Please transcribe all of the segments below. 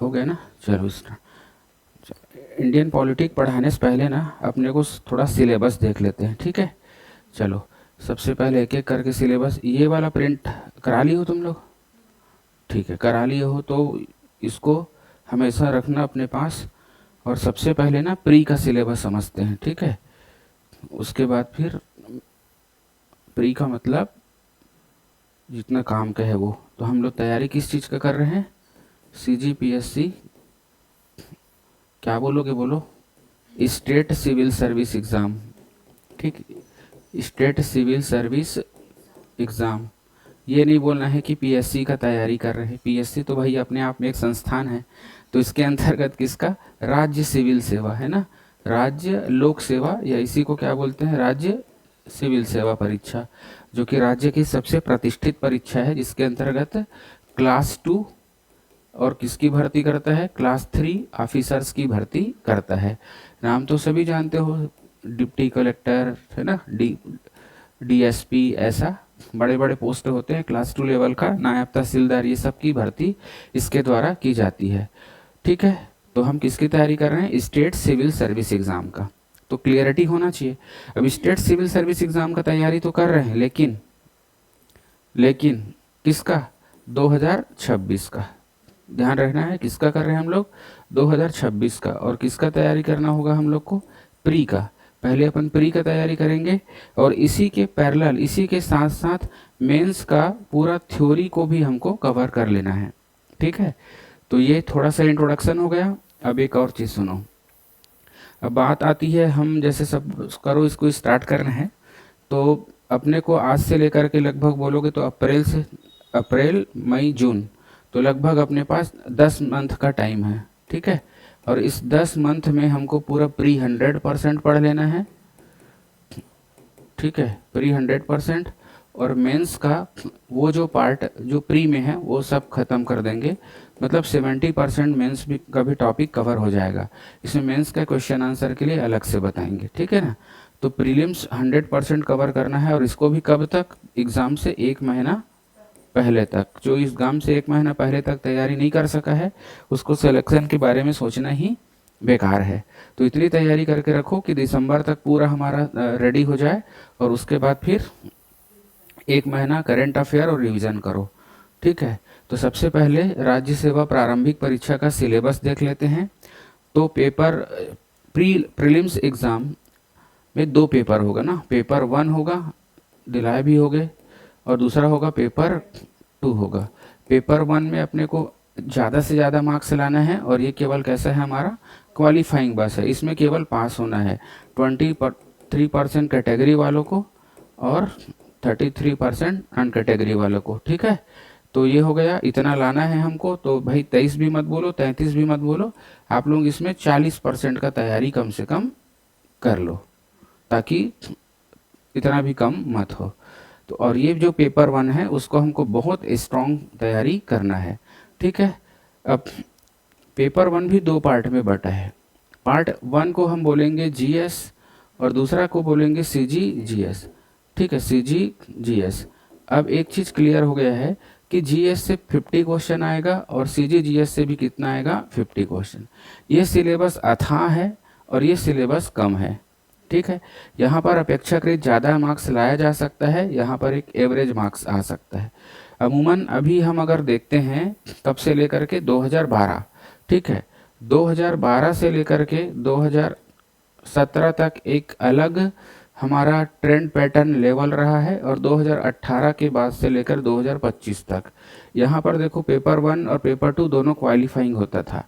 हो गया ना, चलो स्टार्ट। इंडियन पॉलिटिक पढ़ाने से पहले ना अपने को थोड़ा सिलेबस देख लेते हैं, ठीक है। चलो सबसे पहले एक एक करके सिलेबस, ये वाला प्रिंट करा ली हो तुम लोग? ठीक है, करा लिए हो तो इसको हमेशा रखना अपने पास। और सबसे पहले ना प्री का सिलेबस समझते हैं, ठीक है। उसके बाद फिर प्री का मतलब जितना काम का है वो। तो हम लोग तैयारी किस चीज़ का कर रहे हैं? CGPSC, क्या बोलोगे बोलो? स्टेट सिविल सर्विस एग्ज़ाम, ठीक। State civil service exam. ये नहीं बोलना है कि PSC का तैयारी कर रहे हैं। PSC तो भाई अपने आप में एक संस्थान है, तो इसके अंतर्गत किसका? राज्य सिविल सेवा है ना, राज्य लोक सेवा, या इसी को क्या बोलते हैं? राज्य सिविल सेवा परीक्षा, जो कि राज्य की सबसे प्रतिष्ठित परीक्षा है, जिसके अंतर्गत क्लास 2 और किसकी भर्ती करता है? क्लास 3 ऑफिसर्स की भर्ती करता है। नाम तो सभी जानते हो, डिप्टी कलेक्टर है ना, DSP, ऐसा बड़े बड़े पोस्ट होते हैं क्लास 2 लेवल का, नायब तहसीलदार, ये सब की भर्ती इसके द्वारा की जाती है, ठीक है। तो हम किसकी तैयारी कर रहे हैं? स्टेट सिविल सर्विस एग्ज़ाम का। तो क्लियरिटी होना चाहिए। अब स्टेट सिविल सर्विस एग्ज़ाम का तैयारी तो कर रहे हैं, लेकिन किसका? 2026 का। ध्यान रखना है, किसका कर रहे हैं हम लोग? 2026 का। और किसका तैयारी करना होगा हम लोग को? प्री का। पहले अपन प्री का तैयारी करेंगे, और इसी के पैरेलल, इसी के साथ साथ मेंस का पूरा थ्योरी को भी हमको कवर कर लेना है, ठीक है। तो ये थोड़ा सा इंट्रोडक्शन हो गया। अब एक और चीज़ सुनो। अब बात आती है, हम जैसे सब करो इसको स्टार्ट करना है, तो अपने को आज से लेकर के लगभग बोलोगे तो अप्रैल मई जून, तो लगभग अपने पास 10 मंथ का टाइम है, ठीक है। और इस 10 मंथ में हमको पूरा प्री 100% पढ़ लेना है, ठीक है, प्री 100%। और मेंस का वो जो पार्ट जो प्री में है वो सब खत्म कर देंगे, मतलब 70% मेंस भी का भी टॉपिक कवर हो जाएगा। इसमें मेंस का क्वेश्चन आंसर के लिए अलग से बताएंगे, ठीक है ना। तो प्रीलिम्स 100% कवर करना है, और इसको भी कब तक? एग्ज़ाम से 1 महीना पहले तक। जो एग्ज़ाम से 1 महीना पहले तक तैयारी नहीं कर सका है, उसको सिलेक्शन के बारे में सोचना ही बेकार है। तो इतनी तैयारी करके रखो कि दिसंबर तक पूरा हमारा रेडी हो जाए, और उसके बाद फिर 1 महीना करेंट अफेयर और रिवीजन करो, ठीक है। तो सबसे पहले राज्य सेवा प्रारंभिक परीक्षा का सिलेबस देख लेते हैं। तो पेपर प्रीलिम्स एग्ज़ाम में 2 पेपर होगा ना। पेपर 1 होगा, दिलाए भी होगे, और दूसरा होगा पेपर 2 होगा। पेपर 1 में अपने को ज़्यादा से ज़्यादा मार्क्स लाना है, और ये केवल कैसा है हमारा? क्वालिफाइंग बस है। इसमें केवल पास होना है 23% कैटेगरी वालों को और 33% अन कैटेगरी वालों को, ठीक है। तो ये हो गया, इतना लाना है हमको। तो भाई 23 भी मत बोलो, 33 भी मत बोलो, आप लोग इसमें 40% का तैयारी कम से कम कर लो, ताकि इतना भी कम मत हो। तो और ये जो पेपर 1 है उसको हमको बहुत स्ट्रॉन्ग तैयारी करना है, ठीक है। अब पेपर 1 भी 2 पार्ट में बटा है। पार्ट 1 को हम बोलेंगे GS, और दूसरा को बोलेंगे CGGS, ठीक है, CGGS। अब एक चीज़ क्लियर हो गया है कि GS से 50 क्वेश्चन आएगा, और CGGS से भी कितना आएगा? 50 क्वेश्चन। ये सिलेबस अथाह है और ये सिलेबस कम है, ठीक है। यहाँ पर अपेक्षाकृत ज़्यादा मार्क्स लाया जा सकता है, यहाँ पर एक एवरेज मार्क्स आ सकता है। अमूमन अभी हम अगर देखते हैं तब से लेकर के 2012, ठीक है, 2012 से लेकर के 2017 तक एक अलग हमारा ट्रेंड पैटर्न लेवल रहा है, और 2018 के बाद से लेकर 2025 तक यहाँ पर देखो पेपर 1 और पेपर 2 दोनों क्वालिफाइंग होता था,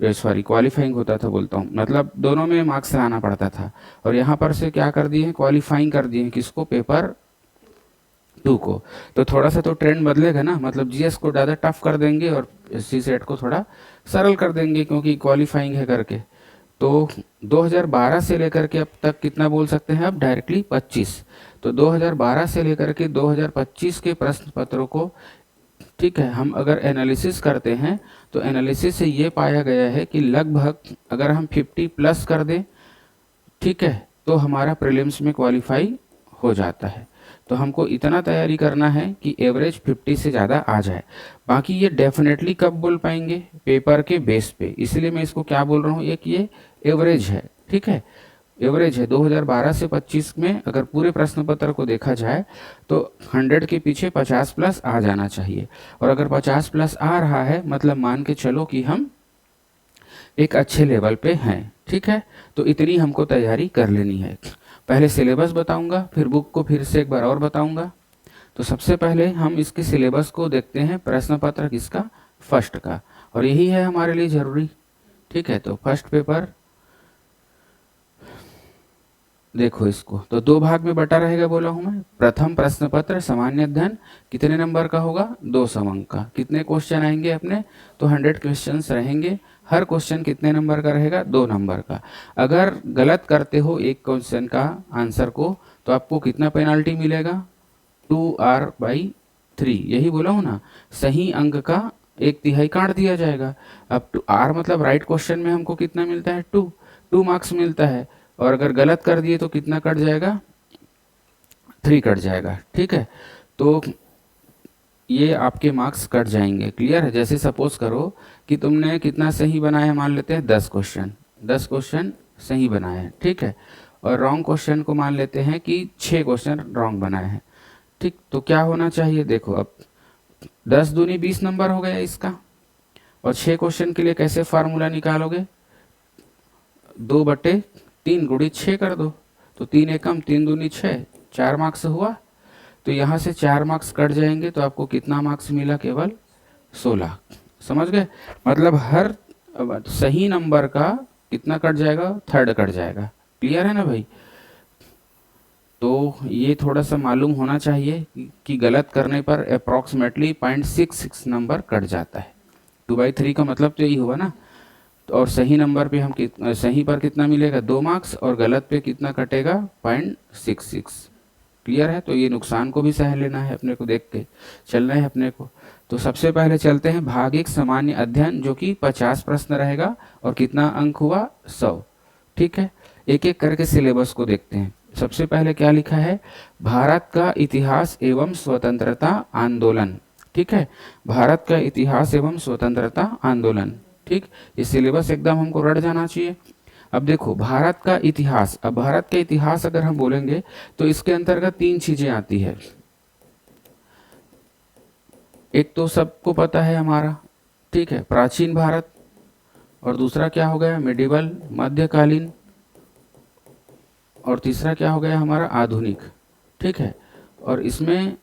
क्वालिफाइंग होता था बोलता हूँ, मतलब दोनों में मार्क्स लाना पड़ता था। और यहाँ पर से क्या कर दिए हैं? क्वालिफाइंग कर दिए हैं। किसको? पेपर 2 को। तो थोड़ा सा तो ट्रेंड बदलेगा ना, मतलब GS को ज़्यादा टफ कर देंगे और CSET को थोड़ा सरल कर देंगे, क्योंकि क्वालिफाइंग है करके। तो 2012 से लेकर के अब तक कितना बोल सकते हैं? अब डायरेक्टली 25। तो 2012 से लेकर के 2025 के प्रश्न पत्रों को, ठीक है, हम अगर एनालिसिस करते हैं तो एनालिसिस से ये पाया गया है कि लगभग अगर हम 50+ कर दें, ठीक है, तो हमारा प्रीलिम्स में क्वालिफाई हो जाता है। तो हमको इतना तैयारी करना है कि एवरेज 50 से ज़्यादा आ जाए। बाकी ये डेफिनेटली कब बोल पाएंगे, पेपर के बेस पे, इसलिए मैं इसको क्या बोल रहा हूँ, एक ये एवरेज है, ठीक है, एवरेज है। 2012 से 25 में अगर पूरे प्रश्न पत्र को देखा जाए तो 100 के पीछे 50 प्लस आ जाना चाहिए, और अगर 50 प्लस आ रहा है मतलब मान के चलो कि हम एक अच्छे लेवल पे हैं, ठीक है। तो इतनी हमको तैयारी कर लेनी है। पहले सिलेबस बताऊंगा, फिर बुक को फिर से एक बार और बताऊंगा। तो सबसे पहले हम इसके सिलेबस को देखते हैं, प्रश्न पत्र किसका, फर्स्ट का, और यही है हमारे लिए जरूरी, ठीक है। तो फर्स्ट पेपर देखो, इसको तो दो भाग में बटा रहेगा बोला हूं मैं। प्रथम प्रश्न पत्र सामान्य अध्ययन कितने नंबर का होगा, 200 अंक का। कितने क्वेश्चन आएंगे अपने, तो 100 क्वेश्चंस रहेंगे। हर क्वेश्चन कितने नंबर का रहेगा, 2 नंबर का। अगर गलत करते हो एक क्वेश्चन का आंसर को तो आपको कितना पेनाल्टी मिलेगा, 2r/3, यही बोला हूं ना, सही अंक का 1/3 काट दिया जाएगा। अब r मतलब राइट क्वेश्चन में हमको कितना मिलता है, 2 मार्क्स मिलता है, और अगर गलत कर दिए तो कितना कट जाएगा, 3 कट जाएगा, ठीक है। तो ये आपके मार्क्स कट जाएंगे, क्लियर है। जैसे सपोज करो कि तुमने कितना सही बनाया, मान लेते हैं 10 क्वेश्चन सही बनाए हैं, ठीक है, और रॉन्ग क्वेश्चन को मान लेते हैं कि 6 क्वेश्चन रॉन्ग बनाए हैं, ठीक। तो क्या होना चाहिए, देखो अब 10 दूनी 20 नंबर हो गया इसका, और 6 क्वेश्चन के लिए कैसे फार्मूला निकालोगे, 2/3 गुड़ी 6 कर दो, तो 3 एकम 3 दूनी 6, 4 मार्क्स हुआ। तो यहाँ से 4 मार्क्स कट जाएंगे, तो आपको कितना मार्क्स मिला, केवल 16। समझ गए, मतलब हर सही नंबर का कितना कट जाएगा, 3rd कट जाएगा, क्लियर है ना भाई। तो ये थोड़ा सा मालूम होना चाहिए कि गलत करने पर अप्रॉक्सीमेटली 0.66 नंबर कट जाता है। 2/3 का मतलब तो यही हुआ ना। तो और सही नंबर पे हम सही पर कितना मिलेगा, 2 मार्क्स, और गलत पे कितना कटेगा, 0.66, क्लियर है। तो ये नुकसान को भी सह लेना है अपने को, देख के चलना है अपने को। तो सबसे पहले चलते हैं भाग 1 सामान्य अध्ययन, जो कि 50 प्रश्न रहेगा, और कितना अंक हुआ, 100, ठीक है। एक एक करके सिलेबस को देखते हैं। सबसे पहले क्या लिखा है, भारत का इतिहास एवं स्वतंत्रता आंदोलन, ठीक है, भारत का इतिहास एवं स्वतंत्रता आंदोलन, ठीक। ये सिलेबस एकदम हमको रट जाना चाहिए। अब देखो भारत का इतिहास, अब भारत का इतिहास अगर हम बोलेंगे तो इसके अंतर्गत 3 चीजें आती है। एक तो सबको पता है हमारा, ठीक है, प्राचीन भारत, और दूसरा क्या हो गया, मिडिवल, मध्यकालीन, और तीसरा क्या हो गया हमारा, आधुनिक, ठीक है। और इसमें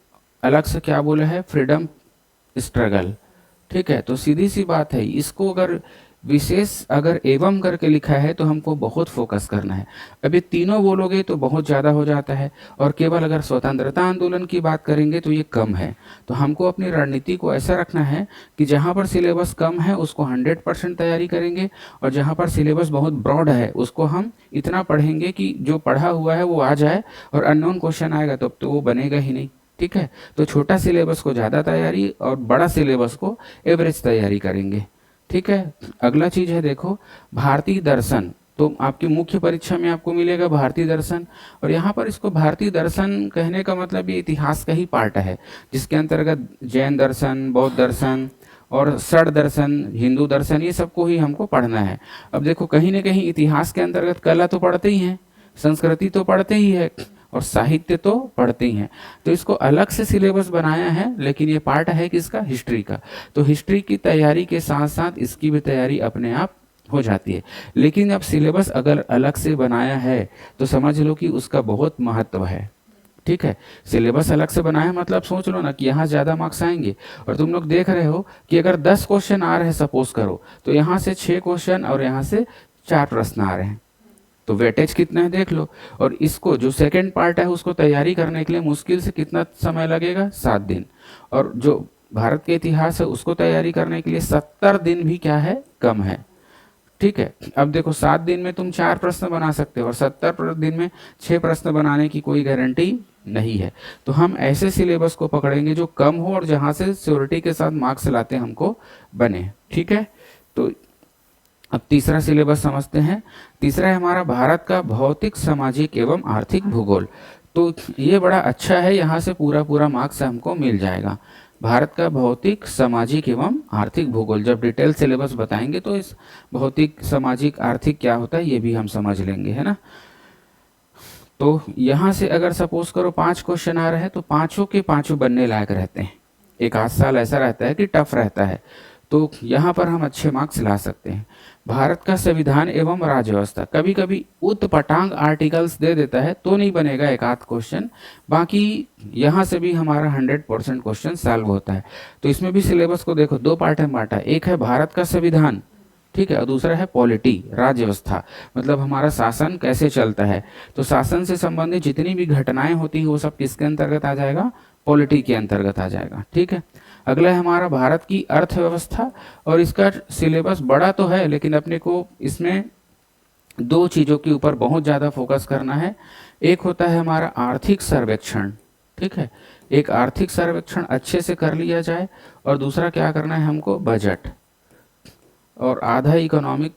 अलग से क्या बोला है, फ्रीडम स्ट्रगल, ठीक है। तो सीधी सी बात है, इसको अगर विशेष अगर एवं करके लिखा है तो हमको बहुत फोकस करना है। अभी तीनों बोलोगे तो बहुत ज़्यादा हो जाता है, और केवल अगर स्वतंत्रता आंदोलन की बात करेंगे तो ये कम है। तो हमको अपनी रणनीति को ऐसा रखना है कि जहाँ पर सिलेबस कम है उसको 100% तैयारी करेंगे, और जहाँ पर सिलेबस बहुत ब्रॉड है उसको हम इतना पढ़ेंगे कि जो पढ़ा हुआ है वो आ जाए, और अननोन क्वेश्चन आएगा तो वो बनेगा ही नहीं, ठीक है। तो छोटा सिलेबस को ज़्यादा तैयारी, और बड़ा सिलेबस को एवरेज तैयारी करेंगे, ठीक है। अगला चीज है, देखो भारतीय दर्शन, तो आपकी मुख्य परीक्षा में आपको मिलेगा भारतीय दर्शन, और यहाँ पर इसको भारतीय दर्शन कहने का मतलब ये इतिहास का ही पार्ट है, जिसके अंतर्गत जैन दर्शन, बौद्ध दर्शन और षड दर्शन, हिंदू दर्शन, ये सबको ही हमको पढ़ना है। अब देखो कहीं ना कहीं इतिहास के अंतर्गत कला तो पढ़ते ही हैं, संस्कृति तो पढ़ते ही है, और साहित्य तो पढ़ते ही हैं। तो इसको अलग से सिलेबस बनाया है, लेकिन ये पार्ट है किसका, हिस्ट्री का। तो हिस्ट्री की तैयारी के साथ साथ इसकी भी तैयारी अपने आप हो जाती है। लेकिन अब सिलेबस अगर अलग से बनाया है तो समझ लो कि उसका बहुत महत्व है, ठीक है। सिलेबस अलग से बनाया मतलब सोच लो ना कि यहाँ ज्यादा मार्क्स आएंगे, और तुम लोग देख रहे हो कि अगर 10 क्वेश्चन आ रहे हैं सपोज करो, तो यहाँ से 6 क्वेश्चन और यहाँ से 4 प्रश्न आ रहे हैं, तो वेटेज कितना है देख लो। और इसको जो सेकंड पार्ट है उसको तैयारी करने के लिए मुश्किल से कितना समय लगेगा, 7 दिन, और जो भारत के इतिहास है उसको तैयारी करने के लिए 70 दिन भी क्या है, कम है, ठीक है। अब देखो 7 दिन में तुम 4 प्रश्न बना सकते हो, और 70 दिन में 6 प्रश्न बनाने की कोई गारंटी नहीं है। तो हम ऐसे सिलेबस को पकड़ेंगे जो कम हो और जहां से श्योरिटी के साथ मार्क्स लाते हमको बने, ठीक है। तो अब तीसरा सिलेबस समझते हैं। तीसरा है हमारा भारत का भौतिक, सामाजिक एवं आर्थिक भूगोल। तो ये बड़ा अच्छा है, यहाँ से पूरा पूरा मार्क्स हमको मिल जाएगा। भारत का भौतिक, सामाजिक एवं आर्थिक भूगोल, जब डिटेल सिलेबस बताएंगे तो इस भौतिक, सामाजिक, आर्थिक क्या होता है ये भी हम समझ लेंगे, है ना। तो यहाँ से अगर सपोज करो 5 क्वेश्चन आ रहे हैं तो पांचों के पांचों बनने लायक रहते हैं। एक आध साल ऐसा रहता है कि टफ रहता है, तो यहाँ पर हम अच्छे मार्क्स ला सकते हैं। भारत का संविधान एवं राज्य व्यवस्था, कभी कभी उतपटांग आर्टिकल्स दे देता है तो नहीं बनेगा एक आध क्वेश्चन, बाकी यहाँ से भी हमारा 100% क्वेश्चन सॉल्व होता है। तो इसमें भी सिलेबस को देखो, 2 पार्ट में बांटा, एक है भारत का संविधान, ठीक है, और दूसरा है पॉलिटी, राज्य व्यवस्था, मतलब हमारा शासन कैसे चलता है। तो शासन से संबंधित जितनी भी घटनाएं होती है वो सब किसके अंतर्गत आ जाएगा, पॉलिटी के अंतर्गत आ जाएगा, ठीक है। अगला है हमारा भारत की अर्थव्यवस्था, और इसका सिलेबस बड़ा तो है लेकिन अपने को इसमें 2 चीज़ों के ऊपर बहुत ज़्यादा फोकस करना है। एक होता है हमारा आर्थिक सर्वेक्षण, ठीक है, एक आर्थिक सर्वेक्षण अच्छे से कर लिया जाए, और दूसरा क्या करना है हमको, बजट, और आधा इकोनॉमिक,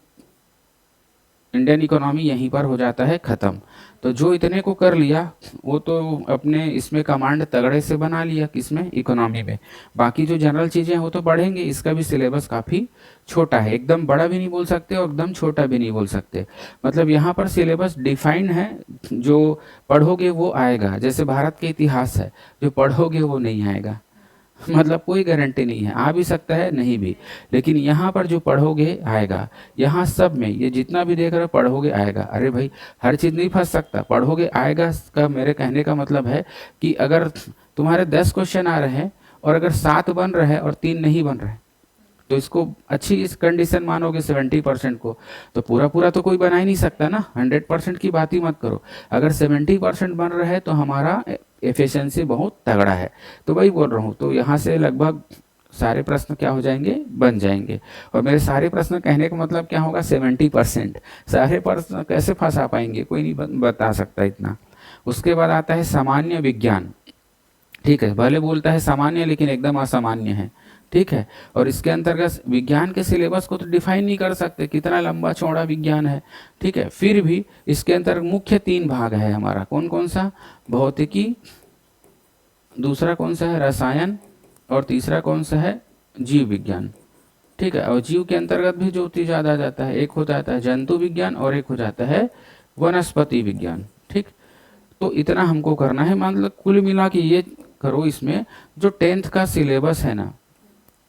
इंडियन इकोनॉमी यहीं पर हो जाता है ख़त्म। तो जो इतने को कर लिया वो तो अपने इसमें कमांड तगड़े से बना लिया, किसमें, इकोनॉमी में। बाकी जो जनरल चीज़ें हैं वो तो बढ़ेंगे, इसका भी सिलेबस काफ़ी छोटा है, एकदम बड़ा भी नहीं बोल सकते और एकदम छोटा भी नहीं बोल सकते, मतलब यहाँ पर सिलेबस डिफाइंड है, जो पढ़ोगे वो आएगा। जैसे भारत के इतिहास है, जो पढ़ोगे वो नहीं आएगा, मतलब कोई गारंटी नहीं है, आ भी सकता है नहीं भी, लेकिन यहाँ पर जो पढ़ोगे आएगा। यहाँ सब में ये जितना भी देख रहे हो पढ़ोगे आएगा। अरे भाई हर चीज़ नहीं फंस सकता, पढ़ोगे आएगा का मेरे कहने का मतलब है कि अगर तुम्हारे 10 क्वेश्चन आ रहे हैं और अगर 7 बन रहे हैं और 3 नहीं बन रहे, तो इसको अच्छी इस कंडीशन मानोगे 70% को, तो पूरा पूरा तो कोई बना ही नहीं सकता ना, 100% की बात ही मत करो। अगर 70% बन रहा है तो हमारा एफिशिएंसी बहुत तगड़ा है। तो वही बोल रहा हूँ, तो यहाँ से लगभग सारे प्रश्न क्या हो जाएंगे, बन जाएंगे। और मेरे सारे प्रश्न कहने का मतलब क्या होगा, 70%। सारे प्रश्न कैसे फंसा पाएंगे, कोई नहीं बता सकता इतना। उसके बाद आता है सामान्य विज्ञान, ठीक है, भले बोलता है सामान्य लेकिन एकदम असामान्य है, ठीक है। और इसके अंतर्गत विज्ञान के सिलेबस को तो डिफाइन नहीं कर सकते, कितना लंबा चौड़ा विज्ञान है, ठीक है। फिर भी इसके अंतर्गत मुख्य 3 भाग है हमारा, कौन कौन सा, भौतिकी, दूसरा कौन सा है रसायन, और तीसरा कौन सा है जीव विज्ञान, ठीक है। और जीव के अंतर्गत भी जो चीज आ जाता है, एक हो जाता है जंतु विज्ञान और एक हो जाता है वनस्पति विज्ञान, ठीक। तो इतना हमको करना है, मतलब कुल मिला के ये करो, इसमें जो 10th का सिलेबस है ना,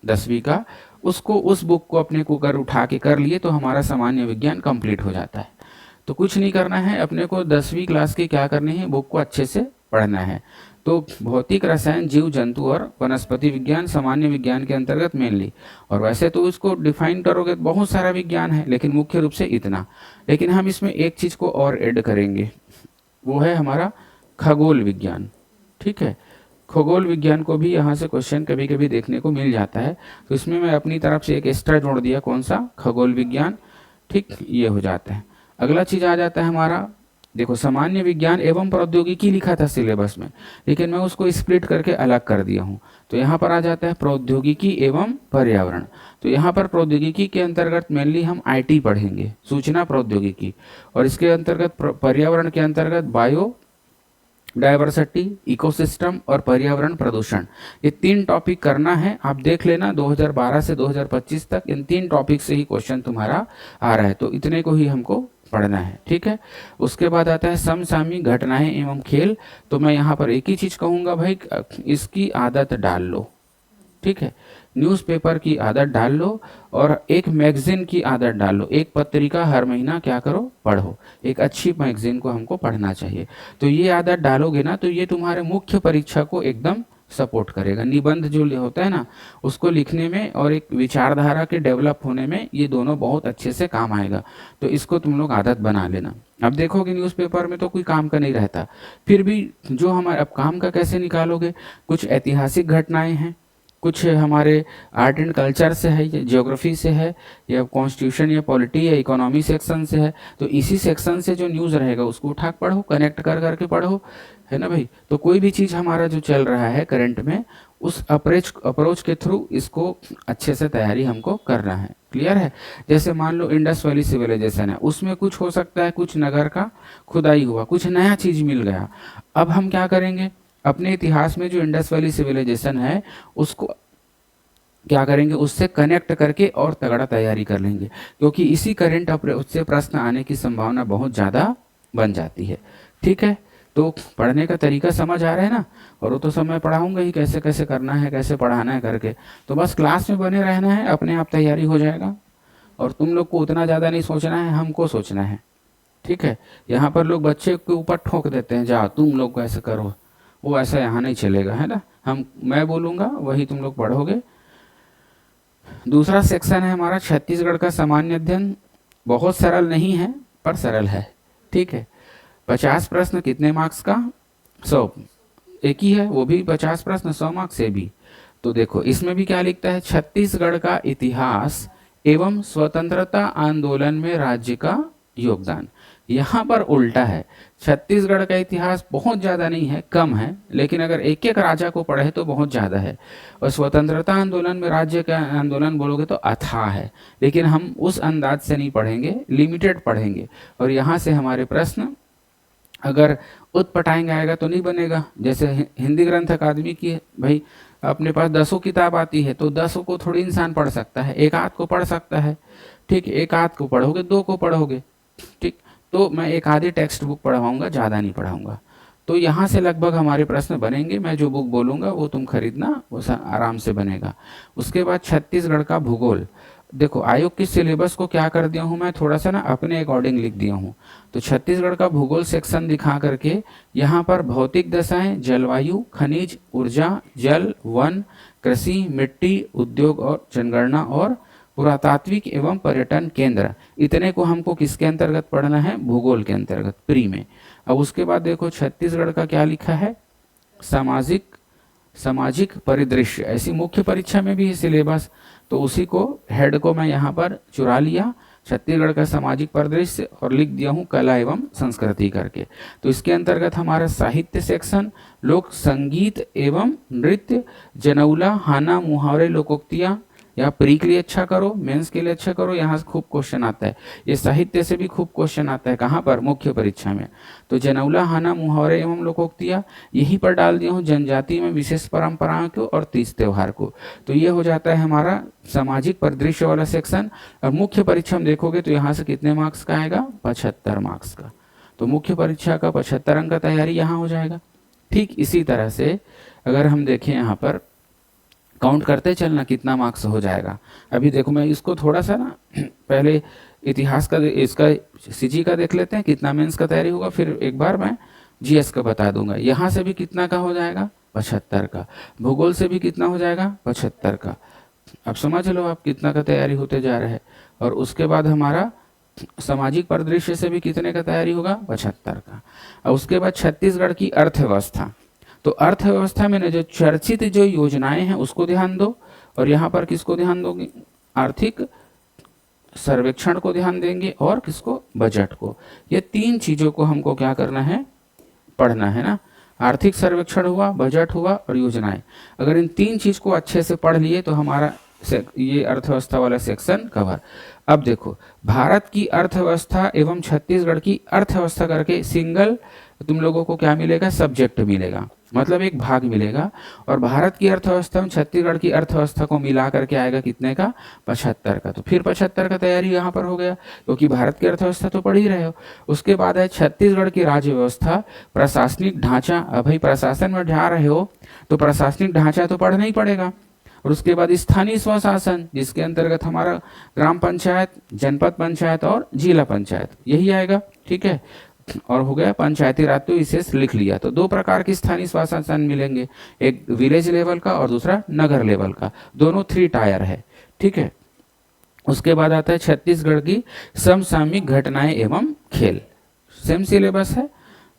10वीं का, उसको, उस बुक को अपने को कर उठा के कर लिए तो हमारा सामान्य विज्ञान कंप्लीट हो जाता है। तो कुछ नहीं करना है अपने को, 10वीं क्लास की क्या करनी है, बुक को अच्छे से पढ़ना है। तो भौतिक, रसायन, जीव जंतु और वनस्पति विज्ञान सामान्य विज्ञान के अंतर्गत मेनली, और वैसे तो इसको डिफाइन करोगे तो बहुत सारा विज्ञान है लेकिन मुख्य रूप से इतना। लेकिन हम इसमें एक चीज़ को और ऐड करेंगे, वो है हमारा खगोल विज्ञान, ठीक है। खगोल विज्ञान को भी यहाँ से क्वेश्चन कभी कभी देखने को मिल जाता है, तो इसमें मैं अपनी तरफ से एक एक्स्ट्रा जोड़ दिया, कौन सा, खगोल विज्ञान, ठीक, ये हो जाता है। अगला चीज आ जाता है हमारा, देखो सामान्य विज्ञान एवं प्रौद्योगिकी लिखा था सिलेबस में, लेकिन मैं उसको स्प्लिट करके अलग कर दिया हूँ। तो यहाँ पर आ जाता है प्रौद्योगिकी एवं पर्यावरण। तो यहाँ पर प्रौद्योगिकी के अंतर्गत मेनली हम आईटी पढ़ेंगे, सूचना प्रौद्योगिकी, और इसके अंतर्गत पर्यावरण के अंतर्गत बायो डायवर्सिटी, इकोसिस्टम और पर्यावरण प्रदूषण। ये 3 टॉपिक करना है, आप देख लेना 2012 से 2025 तक इन 3 टॉपिक से ही क्वेश्चन तुम्हारा आ रहा है, तो इतने को ही हमको पढ़ना है, ठीक है। उसके बाद आता है समसामयिक घटनाएं एवं खेल। तो मैं यहाँ पर एक ही चीज कहूंगा भाई, इसकी आदत डाल लो, ठीक है, न्यूज़पेपर की आदत डाल लो और एक मैगजीन की आदत डाल लो, एक पत्रिका हर महीना क्या करो, पढ़ो, एक अच्छी मैगजीन को हमको पढ़ना चाहिए। तो ये आदत डालोगे ना तो ये तुम्हारे मुख्य परीक्षा को एकदम सपोर्ट करेगा। निबंध जो होता है ना उसको लिखने में और एक विचारधारा के डेवलप होने में ये दोनों बहुत अच्छे से काम आएगा। तो इसको तुम लोग आदत बना लेना। अब देखोगे न्यूज़पेपर में तो कोई काम का नहीं रहता, फिर भी जो हमारे, अब काम का कैसे निकालोगे, कुछ ऐतिहासिक घटनाएं हैं, कुछ हमारे आर्ट एंड कल्चर से है, या ज्योग्राफी से है, या कॉन्स्टिट्यूशन या पॉलिटी या इकोनॉमी सेक्शन से है। तो इसी सेक्शन से जो न्यूज़ रहेगा उसको उठा के पढ़ो, कनेक्ट कर करके पढ़ो, है ना भाई। तो कोई भी चीज़ हमारा जो चल रहा है करंट में, उस अप्रोच के थ्रू इसको अच्छे से तैयारी हमको करना है। क्लियर है। जैसे मान लो इंडस वैली सिविलाइजेशन है, उसमें कुछ हो सकता है, कुछ नगर का खुदाई हुआ, कुछ नया चीज़ मिल गया। अब हम क्या करेंगे, अपने इतिहास में जो इंडस वैली सिविलाइजेशन है उसको क्या करेंगे, उससे कनेक्ट करके और तगड़ा तैयारी कर लेंगे, क्योंकि इसी करंट अप्रोच से प्रश्न आने की संभावना बहुत ज़्यादा बन जाती है। ठीक है, तो पढ़ने का तरीका समझ आ रहा है ना। और वो तो सब मैं पढ़ाऊंगा ही, कैसे कैसे करना है, कैसे पढ़ाना है करके। तो बस क्लास में बने रहना है, अपने आप तैयारी हो जाएगा। और तुम लोग को उतना ज़्यादा नहीं सोचना है, हमको सोचना है। ठीक है, यहाँ पर लोग बच्चे के ऊपर ठोक देते हैं, जाओ तुम लोग ऐसे करो, वो ऐसा यहाँ नहीं चलेगा, है ना। मैं बोलूँगा वही तुम लोग पढ़ोगे। दूसरा सेक्शन है हमारा छत्तीसगढ़ का सामान्य अध्ययन। बहुत सरल नहीं है पर सरल है। ठीक है, 50 प्रश्न, कितने मार्क्स का, 100। एक ही है, वो भी 50 प्रश्न 100 मार्क्स से भी। तो देखो इसमें भी क्या लिखता है, छत्तीसगढ़ का इतिहास एवं स्वतंत्रता आंदोलन में राज्य का योगदान। यहाँ पर उल्टा है, छत्तीसगढ़ का इतिहास बहुत ज़्यादा नहीं है, कम है, लेकिन अगर एक एक राजा को पढ़े तो बहुत ज़्यादा है। और स्वतंत्रता आंदोलन में राज्य का आंदोलन बोलोगे तो अथाह है, लेकिन हम उस अंदाज से नहीं पढ़ेंगे, लिमिटेड पढ़ेंगे। और यहाँ से हमारे प्रश्न अगर उत्पटाएंगे आएगा तो नहीं बनेगा। जैसे हिंदी ग्रंथ अकादमी की भाई अपने पास 10 किताब आती है, तो 10 को थोड़ी इंसान पढ़ सकता है, एक आध को पढ़ सकता है। ठीक, एक आध को पढ़ोगे, 2 को पढ़ोगे। ठीक, तो मैं एक आधी टेक्स्ट बुक पढ़वाऊंगा, ज़्यादा नहीं पढ़ाऊंगा। तो यहाँ से लगभग हमारे प्रश्न बनेंगे। मैं जो बुक बोलूँगा वो तुम खरीदना, वो आराम से बनेगा। उसके बाद छत्तीसगढ़ का भूगोल। देखो आयोग की सिलेबस को क्या कर दिया हूँ मैं, थोड़ा सा ना अपने अकॉर्डिंग लिख दिया हूँ। तो छत्तीसगढ़ का भूगोल सेक्शन दिखा करके यहाँ पर भौतिक दशाएं, जलवायु, खनिज, ऊर्जा, जल, वन, कृषि, मिट्टी, उद्योग और जनगणना, और पुरातात्विक एवं पर्यटन केंद्र, इतने को हमको किसके अंतर्गत पढ़ना है, भूगोल के अंतर्गत, प्री में। अब उसके बाद देखो छत्तीसगढ़ का क्या लिखा है, सामाजिक परिदृश्य, ऐसी मुख्य परीक्षा में भी है सिलेबस। तो उसी को हेड को मैं यहाँ पर चुरा लिया, छत्तीसगढ़ का सामाजिक परिदृश्य, और लिख दिया हूँ कला एवं संस्कृति करके। तो इसके अंतर्गत हमारा साहित्य सेक्शन, लोक संगीत एवं नृत्य, जनौला, हाना, मुहावरे, लोकोक्तियाँ, या प्री के लिए अच्छा करो, मेंस के लिए अच्छा करो, यहाँ से खूब क्वेश्चन आता है। ये साहित्य से भी खूब क्वेश्चन आता है, कहाँ पर, मुख्य परीक्षा में। तो जनौला, हाना, मुहावरे एवं लोकोक्तियाँ, यहीं पर डाल दिया हूँ जनजाति में विशेष परंपराओं को और तीज त्योहार को। तो ये हो जाता है हमारा सामाजिक परिदृश्य वाला सेक्शन। और मुख्य परीक्षा में देखोगे तो यहाँ से कितने मार्क्स का आएगा, 75 मार्क्स का। तो मुख्य परीक्षा का 75 अंक का तैयारी यहाँ हो जाएगा। ठीक इसी तरह से अगर हम देखें यहाँ पर काउंट करते चलना कितना मार्क्स हो जाएगा। अभी देखो मैं इसको थोड़ा सा ना पहले इतिहास का, इसका सीजी का देख लेते हैं कितना मेंस का तैयारी होगा, फिर एक बार मैं जीएस का बता दूंगा। यहाँ से भी कितना का हो जाएगा, 75 का। भूगोल से भी कितना हो जाएगा, 75 का। अब समझ लो आप कितना का तैयारी होते जा रहा है। और उसके बाद हमारा सामाजिक परिदृश्य से भी कितने का तैयारी होगा, 75 का। और उसके बाद छत्तीसगढ़ की अर्थव्यवस्था। तो अर्थव्यवस्था में न जो चर्चित जो योजनाएं हैं उसको ध्यान दो, और यहाँ पर किसको ध्यान दोगे, आर्थिक सर्वेक्षण को ध्यान देंगे, और किसको, बजट को। ये 3 चीजों को हमको क्या करना है, पढ़ना है ना। आर्थिक सर्वेक्षण हुआ, बजट हुआ और योजनाएं। अगर इन 3 चीज को अच्छे से पढ़ लिए तो हमारा ये अर्थव्यवस्था वाला सेक्शन कवर। अब देखो भारत की अर्थव्यवस्था एवं छत्तीसगढ़ की अर्थव्यवस्था करके सिंगल तुम लोगों को क्या मिलेगा, सब्जेक्ट मिलेगा, मतलब एक भाग मिलेगा। और भारत की अर्थव्यवस्था में छत्तीसगढ़ की अर्थव्यवस्था को मिला करके आएगा कितने का, 75 का। तो फिर 75 का तैयारी यहाँ पर हो गया, क्योंकि भारत की अर्थव्यवस्था तो पढ़ ही रहे हो। उसके बाद है छत्तीसगढ़ की राज्य व्यवस्था, प्रशासनिक ढांचा। अब भाई प्रशासन में जा रहे हो तो प्रशासनिक ढांचा तो पढ़ना ही पड़ेगा। और उसके बाद स्थानीय स्वशासन, जिसके अंतर्गत हमारा ग्राम पंचायत, जनपद पंचायत और जिला पंचायत, यही आएगा। ठीक है, और हो गया पंचायती राज, तो इसे लिख लिया। तो 2 प्रकार की स्थानीय स्वशासन मिलेंगे, एक विलेज लेवल का और दूसरा नगर लेवल का, दोनों 3 टायर है। ठीक है, उसके बाद आता है छत्तीसगढ़ की समसामयिक घटनाएं एवं खेल। सेम सिलेबस है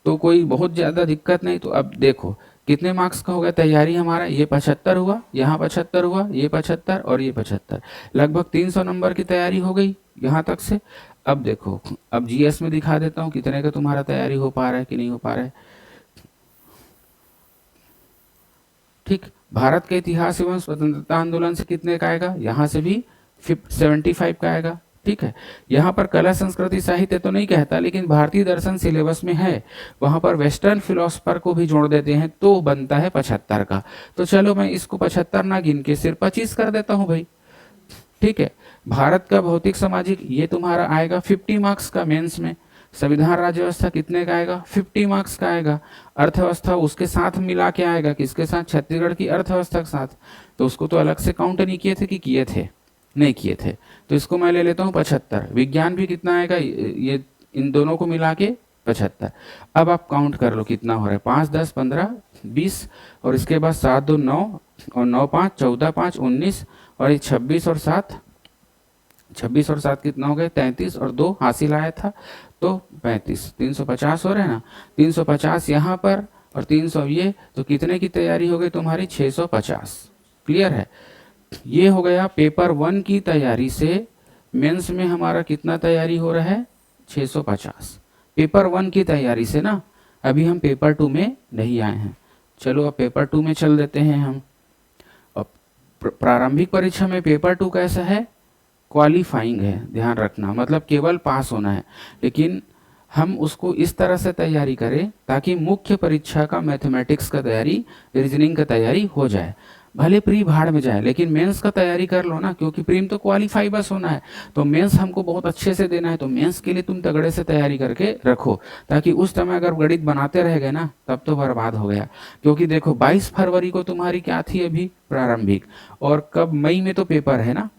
तो कोई बहुत ज्यादा दिक्कत नहीं। तो अब देखो कितने मार्क्स का हो गया तैयारी हमारा, ये 75 हुआ, यहाँ 75 हुआ, ये 75 और ये 75, लगभग 300 नंबर की तैयारी हो गई यहाँ तक से। अब देखो, अब जीएस में दिखा देता हूँ कितने का तुम्हारा तैयारी हो पा रहा है कि नहीं हो पा रहा है। ठीक, भारत के इतिहास एवं स्वतंत्रता आंदोलन से कितने का आएगा, यहाँ से भी 75 का आएगा। ठीक है, यहाँ पर कला संस्कृति साहित्य तो नहीं कहता, लेकिन भारतीय दर्शन सिलेबस में है, वहां पर वेस्टर्न फिलोसफर को भी जोड़ देते हैं तो बनता है 75 का। तो चलो मैं इसको 75 ना गिन के सिर्फ 25 कर देता हूँ भाई। ठीक है, भारत का भौतिक सामाजिक ये तुम्हारा आएगा 50 मार्क्स का मेंस में। संविधान राज्य व्यवस्था कितने का आएगा, 50 मार्क्स का आएगा। अर्थव्यवस्था उसके साथ मिला के आएगा, किसके साथ, छत्तीसगढ़ की अर्थव्यवस्था के साथ। तो उसको तो अलग से काउंट नहीं किए थे कि किए थे, नहीं किए थे, तो इसको मैं ले लेता हूँ 75। विज्ञान भी कितना आएगा, ये इन दोनों को मिला के 75। अब आप काउंट कर लो कितना हो रहा है, 5 10 15 20 और इसके बाद 7 2 9 और 9 5 14 5 19 और ये 26 और 7, 26 और 7 कितना हो गया, 33 और 2 हासिल आया था तो 35, 350 हो रहे हैं ना, 350 यहाँ पर और 300 ये, तो कितने की तैयारी हो गई तुम्हारी, 650। क्लियर है, ये हो गया पेपर 1 की तैयारी से। मेंस में हमारा कितना तैयारी हो रहा है, 650 पेपर 1 की तैयारी से ना। अभी हम पेपर 2 में नहीं आए हैं, चलो अब पेपर 2 में चल देते हैं हम। अब प्रारंभिक परीक्षा में पेपर 2 कैसा है, क्वालिफाइंग है, ध्यान रखना, मतलब केवल पास होना है, लेकिन हम उसको इस तरह से तैयारी करें ताकि मुख्य परीक्षा का मैथमेटिक्स का तैयारी, रीजनिंग का तैयारी हो जाए। भले प्री भाड़ में जाए, लेकिन मेंस का तैयारी कर लो ना, क्योंकि प्रीम तो क्वालिफाई बस होना है, तो मेंस हमको बहुत अच्छे से देना है। तो मेंस के लिए तुम तगड़े से तैयारी करके रखो, ताकि उस समय अगर गणित बनाते रह गए ना तब तो बर्बाद हो गया। क्योंकि देखो 22 फरवरी को तुम्हारी क्या थी अभी, प्रारंभिक, और कब, मई में तो पेपर है ना,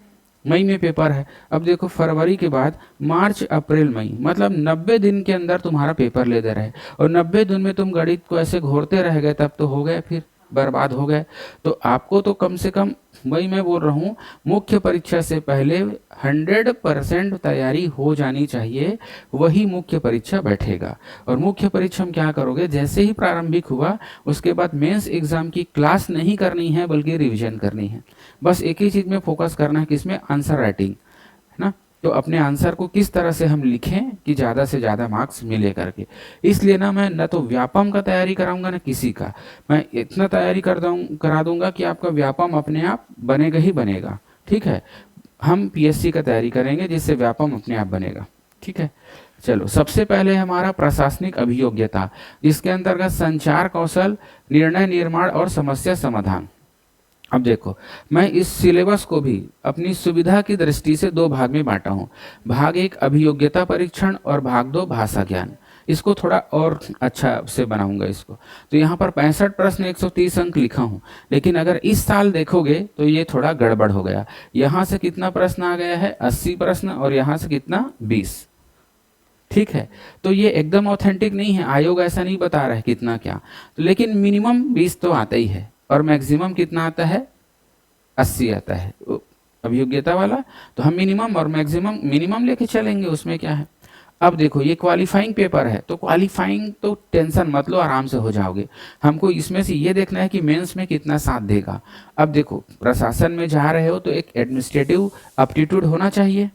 मई में पेपर है। अब देखो फरवरी के बाद मार्च अप्रैल मई, मतलब 90 दिन के अंदर तुम्हारा पेपर ले दे रहे, और 90 दिन में तुम गणित को ऐसे घोरते रह गए तब तो हो गए, फिर बर्बाद हो गए। तो आपको तो कम से कम, वही मैं बोल रहा हूँ, मुख्य परीक्षा से पहले 100% तैयारी हो जानी चाहिए, वही मुख्य परीक्षा बैठेगा। और मुख्य परीक्षा में क्या करोगे, जैसे ही प्रारंभिक हुआ उसके बाद मेंस एग्जाम की क्लास नहीं करनी है बल्कि रिवीजन करनी है। बस एक ही चीज में फोकस करना है, किसमें, आंसर राइटिंग, है ना। तो अपने आंसर को किस तरह से हम लिखें कि ज़्यादा से ज़्यादा मार्क्स मिले करके। इसलिए ना मैं न तो व्यापम का तैयारी कराऊंगा न किसी का, मैं इतना तैयारी करा दूंगा कि आपका व्यापम अपने आप बनेगा ही बनेगा। ठीक है, हम पीएससी का तैयारी करेंगे जिससे व्यापम अपने आप बनेगा। ठीक है, चलो सबसे पहले हमारा प्रशासनिक अभियोग्यता, जिसके अंतर्गत संचार कौशल, निर्णय निर्माण और समस्या समाधान। अब देखो, मैं इस सिलेबस को भी अपनी सुविधा की दृष्टि से 2 भाग में बांटा हूँ। भाग 1 अभियोग्यता परीक्षण और भाग 2 भाषा ज्ञान। इसको थोड़ा और अच्छा से बनाऊंगा इसको। तो यहाँ पर 65 प्रश्न 130 अंक लिखा हूँ, लेकिन अगर इस साल देखोगे तो ये थोड़ा गड़बड़ हो गया। यहाँ से कितना प्रश्न आ गया है, 80 प्रश्न, और यहाँ से कितना, 20। ठीक है, तो ये एकदम ऑथेंटिक नहीं है, आयोग ऐसा नहीं बता रहा है कितना क्या, तो लेकिन मिनिमम 20 तो आता ही है, और मैक्सिमम कितना आता है, 80 आता है अभियोग्यता वाला। तो हम मिनिमम और मैक्सिमम, मिनिमम लेके चलेंगे, उसमें क्या है। अब देखो ये क्वालिफाइंग पेपर है, तो क्वालिफाइंग तो टेंशन मत लो, आराम से हो जाओगे। हमको इसमें से ये देखना है कि मेंस में कितना साथ देगा। अब देखो प्रशासन में जा रहे हो तो एक एडमिनिस्ट्रेटिव एप्टीट्यूड होना चाहिए,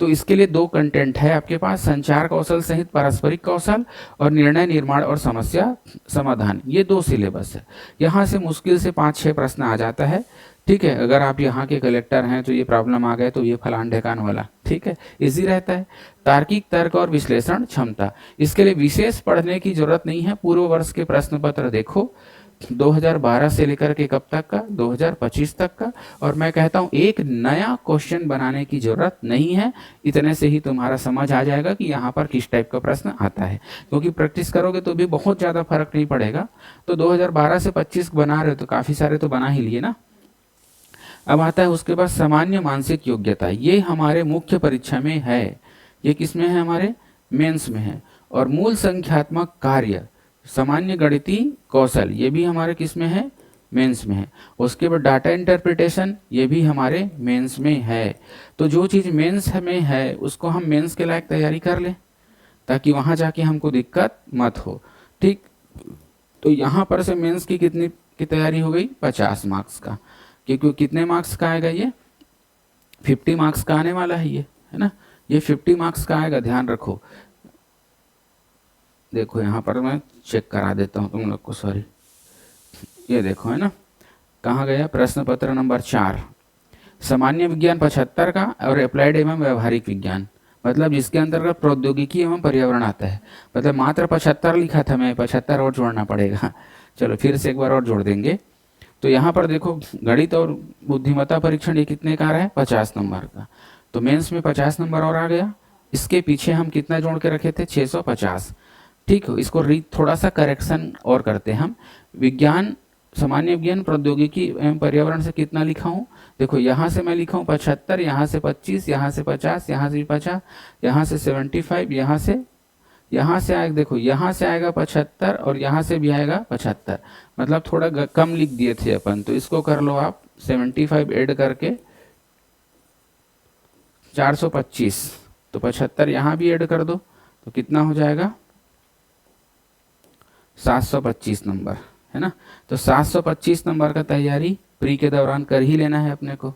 तो इसके लिए 2 कंटेंट है आपके पास, संचार कौशल सहित पारस्परिक कौशल और निर्णय निर्माण और समस्या समाधान। ये 2 सिलेबस है, यहाँ से मुश्किल से 5-6 प्रश्न आ जाता है। ठीक है, अगर आप यहाँ के कलेक्टर हैं तो ये प्रॉब्लम आ गए तो ये फलान ढेकान वाला, ठीक है, इजी रहता है। तार्किक तर्क और विश्लेषण क्षमता, इसके लिए विशेष पढ़ने की जरूरत नहीं है। पूर्व वर्ष के प्रश्न पत्र देखो, 2012 से लेकर के कब तक का, 2025 तक का, और मैं कहता हूं एक नया क्वेश्चन बनाने की जरूरत नहीं है। इतने से ही तुम्हारा समझ आ जाएगा कि यहाँ पर किस टाइप का प्रश्न आता है, क्योंकि प्रैक्टिस करोगे तो भी बहुत ज्यादा फर्क नहीं पड़ेगा। तो 2012 से 25 बना रहे हो तो काफी सारे तो बना ही लिए ना। अब आता है उसके बाद सामान्य मानसिक योग्यता, ये हमारे मुख्य परीक्षा में है, ये किस में है, हमारे मेंस में है। और मूल संख्यात्मक कार्य, सामान्य गणितीय कौशल, ये भी हमारे किस में है, मेंस में है। उसके बाद डाटा इंटरप्रिटेशन, ये भी हमारे मेंस में है। तो जो चीज मेंस में है उसको हम मेंस के लायक तैयारी कर लें, ताकि वहां जाके हमको दिक्कत मत हो। ठीक, तो यहाँ पर से मेंस की कितनी की तैयारी हो गई, 50 मार्क्स का, क्योंकि कितने मार्क्स का आएगा ये, 50 मार्क्स का आने वाला है ये, है ना, ये 50 मार्क्स का आएगा, ध्यान रखो। देखो यहाँ पर मैं चेक करा देता हूँ तुम लोग को, सॉरी, ये देखो, है ना, कहाँ गया प्रश्न पत्र नंबर 4, सामान्य विज्ञान 75 का और अप्लाइड एवं व्यवहारिक विज्ञान, मतलब जिसके अंतर्गत प्रौद्योगिकी एवं पर्यावरण आता है, मतलब मात्र 75 लिखा था मैं, 75 और जोड़ना पड़ेगा, चलो फिर से एक बार और जोड़ देंगे। तो यहाँ पर देखो गणित और बुद्धिमत्ता परीक्षण ये कितने का आ रहा है, 50 नंबर का, तो मेंस में 50 नंबर और आ गया। इसके पीछे हम कितना जोड़ के रखे थे, 650, ठीक है। इसको थोड़ा सा करेक्शन और करते हैं हम, विज्ञान, सामान्य विज्ञान, प्रौद्योगिकी एवं पर्यावरण से कितना लिखा हूँ, देखो यहाँ से मैं लिखा हूँ 75, यहाँ से 25, यहाँ से 50, यहाँ से भी 50, यहाँ से 75, यहाँ से आएगा, देखो यहाँ से आएगा 75 और यहाँ से भी आएगा 75, मतलब थोड़ा कम लिख दिए थे अपन, तो इसको कर लो आप 75 ऐड करके 425, तो 75 यहाँ भी ऐड कर दो, तो कितना हो जाएगा 725 नंबर, है ना। तो 725 नंबर का तैयारी प्री के दौरान कर ही लेना है अपने को,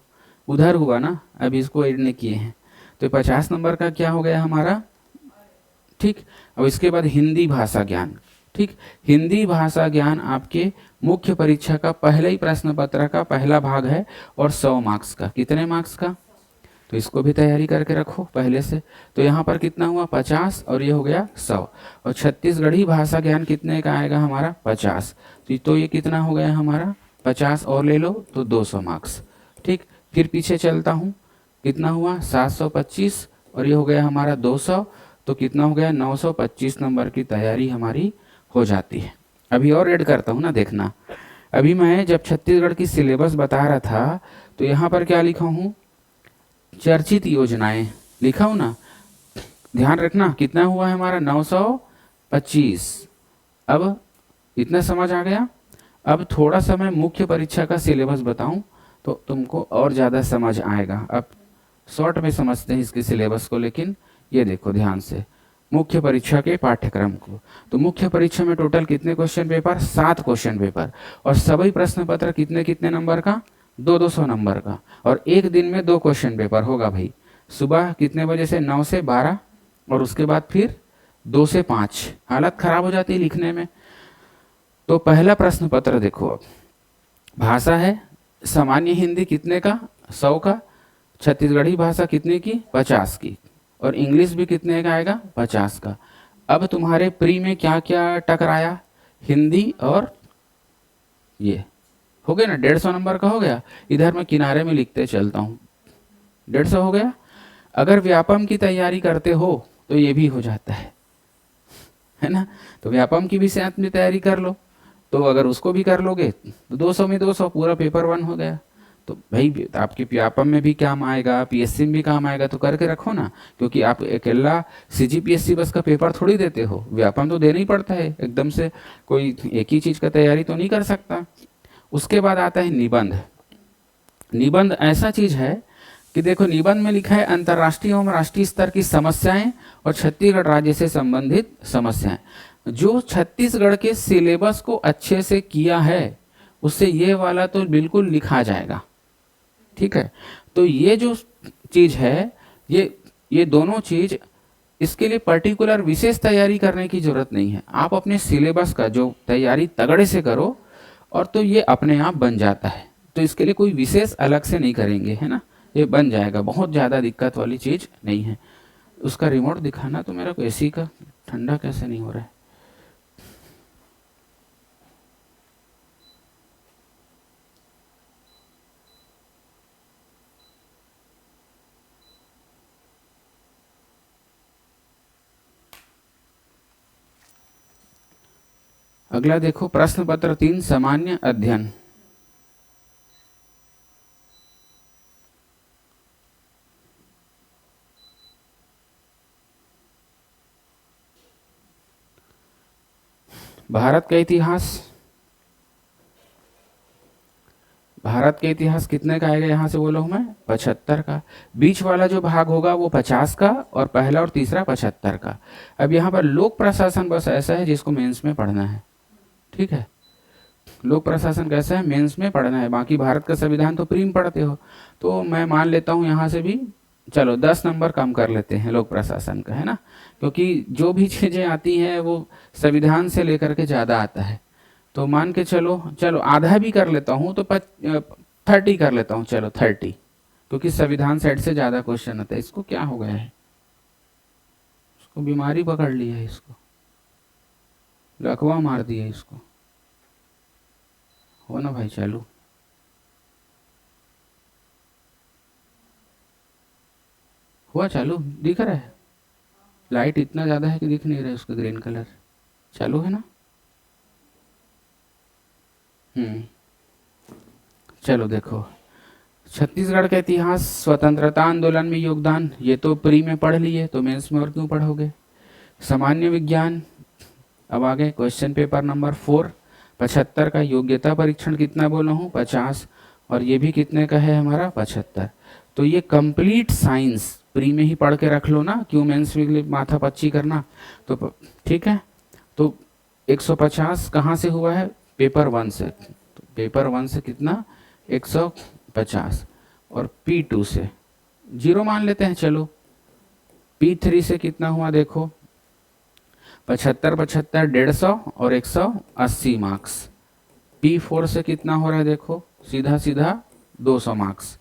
उधर हुआ ना, अभी इसको ऐड नहीं किए हैं, तो 50 नंबर का क्या हो गया हमारा, ठीक। अब इसके बाद हिंदी भाषा ज्ञान, ठीक, हिंदी भाषा ज्ञान आपके मुख्य परीक्षा का पहले ही प्रश्न पत्र का पहला भाग है और 100 मार्क्स का, कितने मार्क्स का, तो इसको भी तैयारी करके रखो पहले से। तो यहाँ पर कितना हुआ 50 और ये हो गया 100, और छत्तीसगढ़ी भाषा ज्ञान कितने का आएगा हमारा 50, तो ये कितना हो गया हमारा 50 और ले लो तो 200 मार्क्स, ठीक। फिर पीछे चलता हूँ, कितना हुआ 725 और ये हो गया हमारा 200, तो कितना हो गया 925 नंबर की तैयारी हमारी हो जाती है। अभी और ऐड करता हूँ ना, देखना, अभी मैं जब छत्तीसगढ़ की सिलेबस बता रहा था तो यहाँ पर क्या लिखा हूँ, चर्चित योजनाएं लिखा हूं ना, ध्यान रखना कितना हुआ है हमारा 925। अब इतना समझ आ गया। अब थोड़ा सा मैं मुख्य परीक्षा का सिलेबस बताऊं तो तुमको और ज़्यादा समझ आएगा। अब शॉर्ट में समझते हैं इसके सिलेबस को, लेकिन ये देखो ध्यान से मुख्य परीक्षा के पाठ्यक्रम को। तो मुख्य परीक्षा में टोटल कितने क्वेश्चन पेपर, 7 क्वेश्चन पेपर, और सभी प्रश्न पत्र कितने कितने नंबर का, 200 नंबर का, और एक दिन में 2 क्वेश्चन पेपर होगा भाई। सुबह कितने बजे से, 9 से 12, और उसके बाद फिर 2 से 5। हालत खराब हो जाती है लिखने में। तो पहला प्रश्न पत्र देखो, अब भाषा है सामान्य हिंदी कितने का, 100 का, छत्तीसगढ़ी भाषा कितने की, 50 की, और इंग्लिश भी कितने का आएगा, 50 का। अब तुम्हारे प्री में क्या क्या टकराया, हिंदी और ये हो गया ना, 150 नंबर का हो गया। इधर मैं किनारे में लिखते चलता हूँ, 150 हो गया। अगर व्यापम की तैयारी करते हो तो ये भी हो जाता है ना, तो व्यापम की भी साथ में तैयारी कर लो। तो अगर उसको भी कर लोगे तो 200 में 200, पूरा पेपर 1 हो गया। तो भाई आपके व्यापम में भी काम आएगा, पीएससी में भी काम आएगा, तो करके रखो ना, क्योंकि आप अकेला सीजीपीएससी बस का पेपर थोड़ी देते हो, व्यापम तो देना ही पड़ता है। एकदम से कोई एक ही चीज़ का तैयारी तो नहीं कर सकता। उसके बाद आता है निबंध। निबंध ऐसा चीज है कि देखो, निबंध में लिखा है अंतर्राष्ट्रीय एवं राष्ट्रीय स्तर की समस्याएं और छत्तीसगढ़ राज्य से संबंधित समस्याएं। जो छत्तीसगढ़ के सिलेबस को अच्छे से किया है उससे ये वाला तो बिल्कुल लिखा जाएगा, ठीक है। तो ये जो चीज है, ये दोनों चीज, इसके लिए पर्टिकुलर विशेष तैयारी करने की जरूरत नहीं है। आप अपने सिलेबस का जो तैयारी तगड़े से करो और तो ये अपने आप बन जाता है। तो इसके लिए कोई विशेष अलग से नहीं करेंगे, है ना, ये बन जाएगा, बहुत ज़्यादा दिक्कत वाली चीज़ नहीं है। उसका रिमोट दिखाना तो मेरा को एसी का, ठंडा कैसे नहीं हो रहा है। अगला देखो प्रश्न पत्र 3 सामान्य अध्ययन। भारत का इतिहास, भारत के इतिहास कितने का आएगा यहाँ से बोलो मैं, 75 का। बीच वाला जो भाग होगा वो 50 का, और पहला और तीसरा 75 का। अब यहाँ पर लोक प्रशासन बस ऐसा है जिसको मेंस में पढ़ना है, ठीक है। लोक प्रशासन कैसा है, मेंस में पढ़ना है, बाकी भारत का संविधान तो प्री में पढ़ते हो। तो मैं मान लेता हूँ यहाँ से भी, चलो 10 नंबर कम कर लेते हैं लोक प्रशासन का, है ना, क्योंकि जो भी चीज़ें आती हैं वो संविधान से लेकर के ज़्यादा आता है। तो मान के चलो, चलो आधा भी कर लेता हूँ तो 30 कर लेता हूँ, चलो 30, क्योंकि संविधान साइड से ज़्यादा क्वेश्चन आता है। इसको क्या हो गया है, इसको बीमारी पकड़ ली है, इसको लकवा मार दिया इसको, हो ना भाई। चालू हुआ, चालू दिख रहा है, लाइट इतना ज़्यादा है कि दिख नहीं रहा है उसका ग्रीन कलर। चालू है ना। चलो देखो, छत्तीसगढ़ का इतिहास, स्वतंत्रता आंदोलन में योगदान, ये तो प्री में पढ़ लिए, तो मेंस में और क्यों पढ़ोगे। सामान्य विज्ञान, अब आगे क्वेश्चन पेपर नंबर 4, 75 का योग्यता परीक्षण कितना बोला हूँ, 50, और ये भी कितने का है हमारा, 75। तो ये कंप्लीट साइंस प्री में ही पढ़ के रख लो ना, क्यों मेंस के लिए माथा पच्ची करना। तो ठीक है, तो 150 कहाँ से हुआ है, पेपर 1 से। तो पेपर 1 से कितना, 150, और P2 से 0 मान लेते हैं, चलो। P3 से कितना हुआ देखो, 75 75 150 और 180 मार्क्स। P4 से कितना हो रहा है देखो, सीधा सीधा 200 मार्क्स।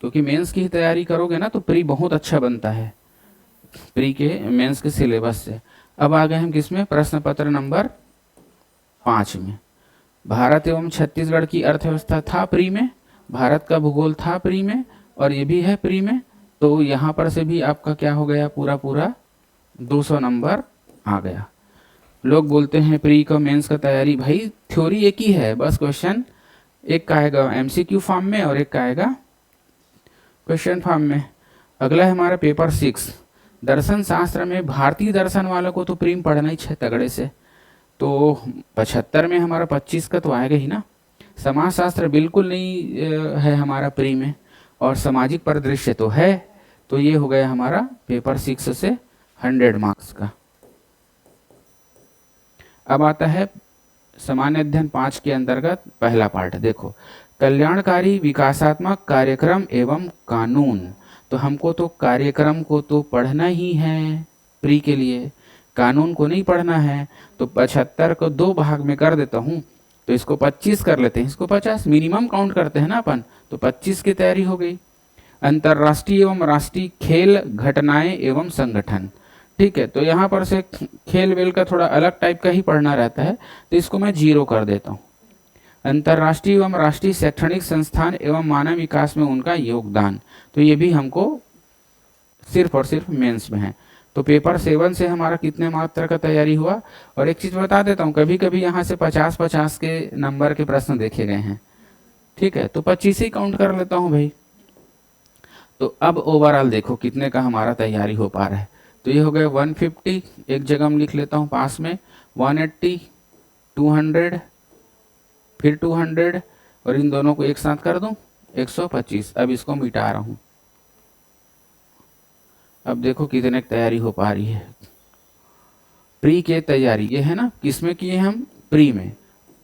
क्योंकि मेंस की ही तैयारी करोगे ना तो प्री बहुत अच्छा बनता है, प्री के मेंस के सिलेबस से। अब आ गए हम किसमें, प्रश्न पत्र नंबर 5 में। भारत एवं छत्तीसगढ़ की अर्थव्यवस्था था प्री में, भारत का भूगोल था प्री में, और ये भी है प्री में। तो यहाँ पर से भी आपका क्या हो गया, पूरा पूरा 200 नंबर आ गया। लोग बोलते हैं प्री का मेंस का तैयारी, भाई थ्योरी एक ही है, बस क्वेश्चन एक का आएगा एमसीक्यू फॉर्म में और एक का आएगा क्वेश्चन फॉर्म में। अगला है हमारा पेपर 6, दर्शन शास्त्र में भारतीय दर्शन वालों को तो प्री में पढ़ना ही है तगड़े से। तो 75 में हमारा 25 का तो आएगा ही ना। समाज शास्त्र बिल्कुल नहीं है हमारा प्री में, और सामाजिक परिदृश्य तो है। तो ये हो गया हमारा पेपर 6 से 100 मार्क्स का। अब आता है सामान्य अध्ययन 5 के अंतर्गत पहला पार्ट, देखो कल्याणकारी विकासात्मक कार्यक्रम एवं कानून। तो हमको तो कार्यक्रम को तो पढ़ना ही है प्री के लिए, कानून को नहीं पढ़ना है। तो 75 को 2 भाग में कर देता हूँ, तो इसको 25 कर लेते हैं, इसको 50, मिनिमम काउंट करते हैं ना अपन। तो 25 की तैयारी हो गई। अंतर्राष्ट्रीय एवं राष्ट्रीय खेल घटनाएं एवं संगठन, ठीक है। तो यहाँ पर से खेल वेल का थोड़ा अलग टाइप का ही पढ़ना रहता है, तो इसको मैं 0 कर देता हूँ। अंतर्राष्ट्रीय एवं राष्ट्रीय शैक्षणिक संस्थान एवं मानव विकास में उनका योगदान, तो ये भी हमको सिर्फ और सिर्फ मेंस में है। तो पेपर 7 से हमारा कितने मात्रा का तैयारी हुआ। और एक चीज बता देता हूँ, कभी कभी यहाँ से 50-50 के नंबर के प्रश्न देखे गए हैं, ठीक है। तो 25 ही काउंट कर लेता हूँ भाई। तो अब ओवरऑल देखो कितने का हमारा तैयारी हो पा रहा है। तो ये हो गया 150, एक जगह में लिख लेता हूँ पास में, 180, 200, फिर 200, और इन दोनों को एक साथ कर दूं 125। अब इसको मिटा रहा हूं। अब देखो कितने की तैयारी हो पा रही है। प्री के तैयारी ये है ना, किसमें किए हम, प्री में।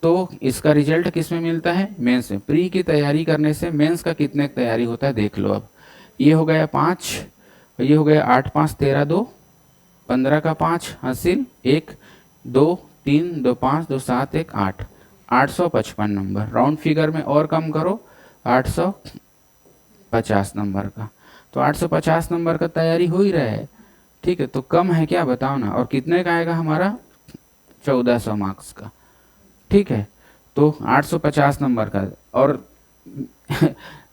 तो इसका रिजल्ट किस में मिलता है, मेंस में। प्री की तैयारी करने से मेंस का कितने की तैयारी होता है देख लो। अब ये हो गया 5, ये हो गया 8 5 13 2, 15 का 5 हासिल 1 2 3 2 5 2 7 1 8, 855 नंबर। राउंड फिगर में और कम करो, 850 नंबर का। तो 850 नंबर का तैयारी हो ही रहा है, ठीक है। तो कम है क्या बताओ ना। और कितने का आएगा हमारा, 1400 मार्क्स का, ठीक है। तो 850 नंबर का। और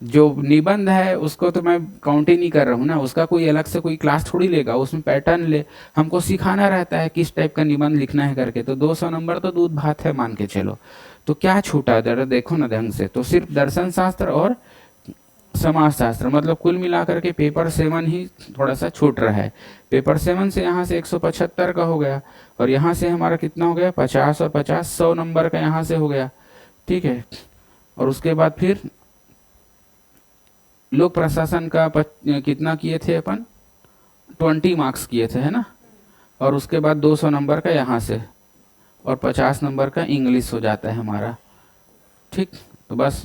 जो निबंध है उसको तो मैं काउंट ही नहीं कर रहा हूँ ना, उसका कोई अलग से कोई क्लास थोड़ी लेगा, उसमें पैटर्न ले हमको सिखाना रहता है किस टाइप का निबंध लिखना है करके। तो 200 नंबर तो दूध भात है मान के चलो। तो क्या छूटा जरा देखो ना ढंग से। तो सिर्फ दर्शन शास्त्र और समाज शास्त्र, मतलब कुल मिलाकर के पेपर 7 ही थोड़ा सा छूट रहा है। पेपर 7 से यहाँ से 175 का हो गया, और यहाँ से हमारा कितना हो गया, 50 और 50 100 नंबर का यहाँ से हो गया, ठीक है। और उसके बाद फिर लोक प्रशासन का कितना किए थे अपन, 20 मार्क्स किए थे, है ना। और उसके बाद 200 नंबर का यहाँ से और 50 नंबर का इंग्लिश हो जाता है हमारा। ठीक, तो बस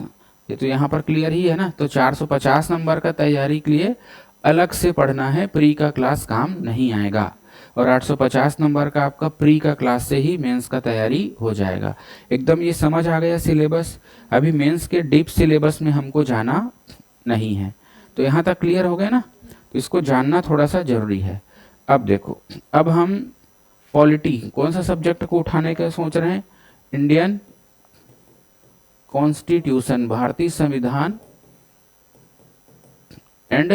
ये तो यहाँ पर क्लियर ही है ना। तो 450 नंबर का तैयारी के लिए अलग से पढ़ना है, प्री का क्लास काम नहीं आएगा। और 850 नंबर का आपका प्री का क्लास से ही मेंस का तैयारी हो जाएगा। एकदम ये समझ आ गया सिलेबस। अभी मेंस के डीप सिलेबस में हमको जाना नहीं है। तो यहाँ तक क्लियर हो गया ना, तो इसको जानना थोड़ा सा जरूरी है। अब देखो, अब हम पॉलिटी कौन सा सब्जेक्ट को उठाने का सोच रहे हैं? इंडियन कॉन्स्टिट्यूशन, भारतीय संविधान एंड,